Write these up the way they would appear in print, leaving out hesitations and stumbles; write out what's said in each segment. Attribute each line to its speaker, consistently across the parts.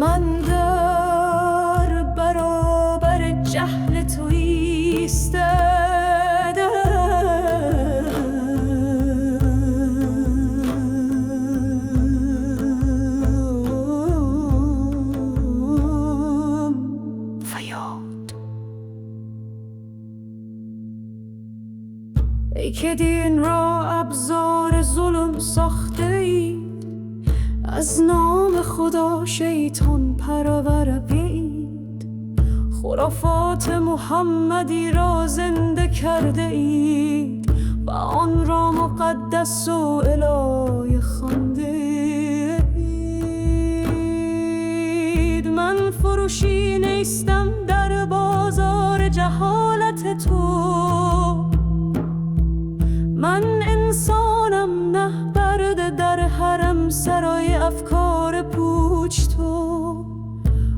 Speaker 1: من در برابر جهل تو ایستادم. فریاد ای که دین را ابزار ظلم ساخته ای، از نام خدا شیطان پرورید. خرافات محمدی را زنده کرده اید و آن را مقدس و الهی خوانده اید. من فروشی نیستم در بازار جهالت تو، من انسانم نه برده در حرم سرای افکار پوچ تو.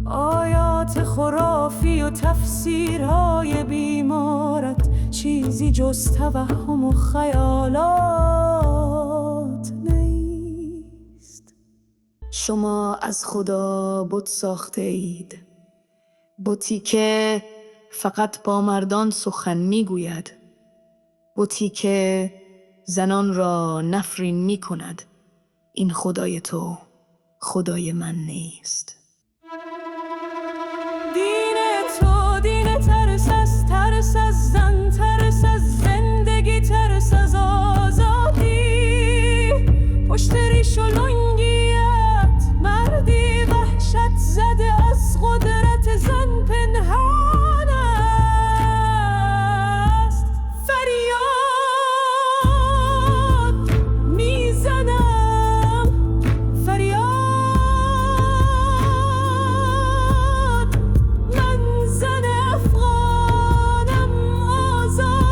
Speaker 1: آیات خرافی و تفسیرهای بیمارت چیزی جز توهم و خیالات نیست. شما از خدا بت ساخته اید، بتی که فقط با مردان سخن میگوید، بتی که زنان را نفرین می کند. این خدای تو خدای من نیست. دین تو دین ترس از زن، ترس از زندگی، ترس از آزادی. پشت ریش و لنگیت مردی وحشت زده از قدرت زن پنهان است. فریاد میزنم، فریاد. من زن افغانم، آزادم.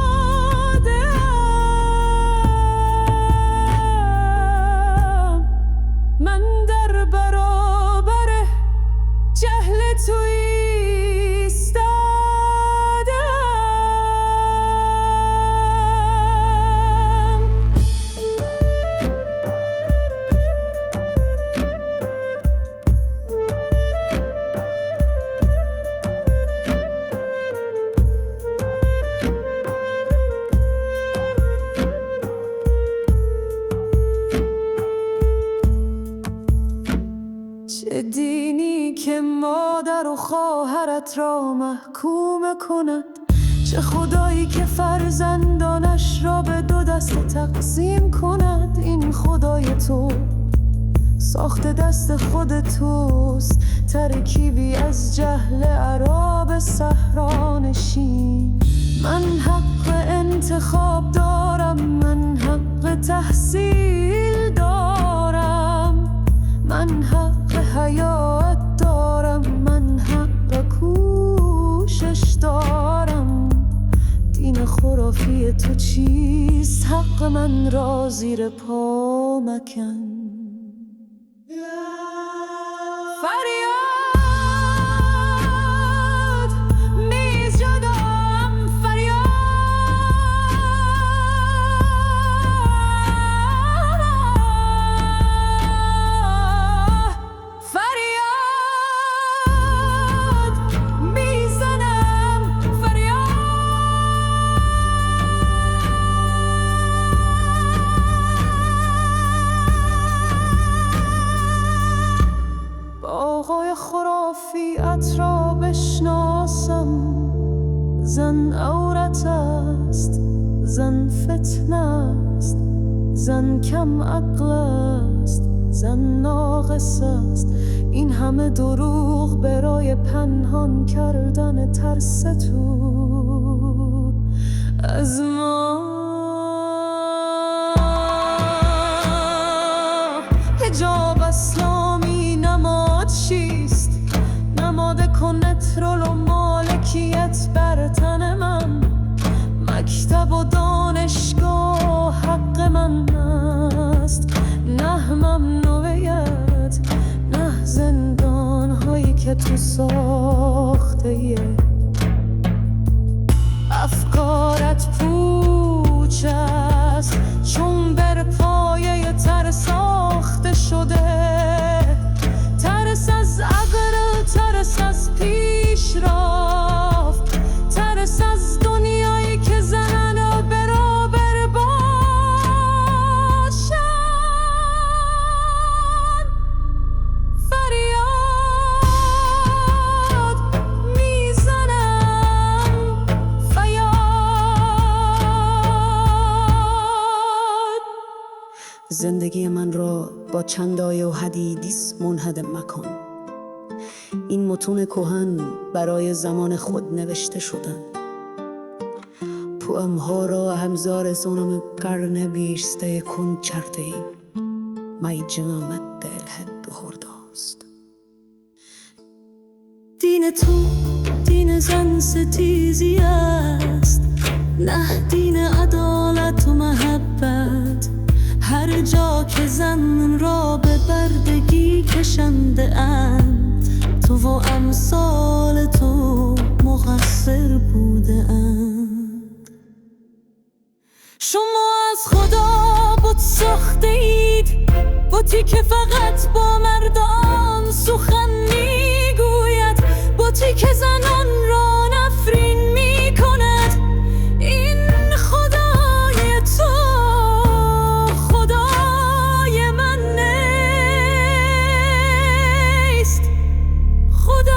Speaker 1: من در برابر جهل تو ایستادم. چه دینی که مادر و خواهرت را محکوم کند، چه خدایی که فرزندانش را به دو دسته تقسیم کند. این خدای تو ساخت دست خود توست، ترکیبی از جهل عرب صحرانشین. من حق انتخاب دارم، من حق تحصیل دارم، من حق حیات دارم، من حق کوشش دارم. دین خرافی تو چیست؟ حق من را زیر پا مکن. فریاد میزدم، فریاد. فریاد میزنم، فریاد. با آقای خرافیت را بشناسم. زن عورت است، زن فتنه است، زن کم عقل است، زن ناقص است. این همه دروغ برای پنهان کردن ترس تو از ما. حجاب اسلامی نماد چیست؟ نماد کنترل و مالکیت بر تن من. مکتب و دانشگاه حق من است، نه ممنوعیت، نه زندان هایی که تو ساخته. افکارت پوچ است، چون بر پایه ترس ساخته شده. ترس از عقل
Speaker 2: زندگی من را با چند آیه و حدیث منهدم مکن. این متون کهن برای زمان خود نوشته شدند. پوامها را همزار زنم قرن بیسته کن چرده ای مای جامت دل هد هرداست.
Speaker 1: دین تو دین زن ستیزی است، نه دین عدالت و محبت. هر جا که زن را به بردگی کشنده اند، تو و امثال تو مقصر بوده اند. شما از خدا بت ساخته اید، بتی که فقط با مردان سخن میگوید، بتی که زنان را نفرین میکند. این خدای تو خدای من نیست، خدای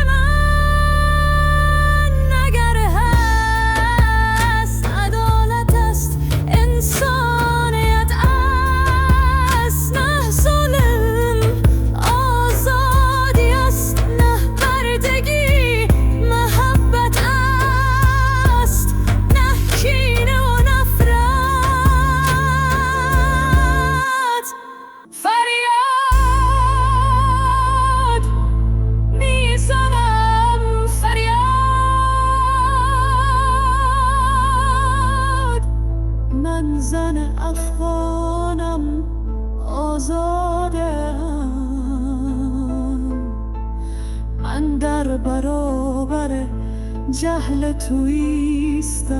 Speaker 1: من اگر هست عدالت است، انسانیت است، نه ظلم، آزادی است، نه بردگی، محبت است، نه کینه و نفرت. فریاد میزنم، فریاد. من زن افغانم، آزادم. من در برابر جهل تو ایستادم.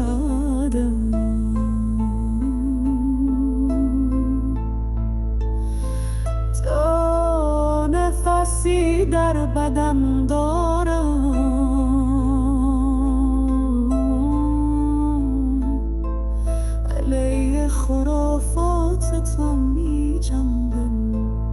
Speaker 1: تو نفسی در بدن دارم، علیه خرافات تو می جنبم.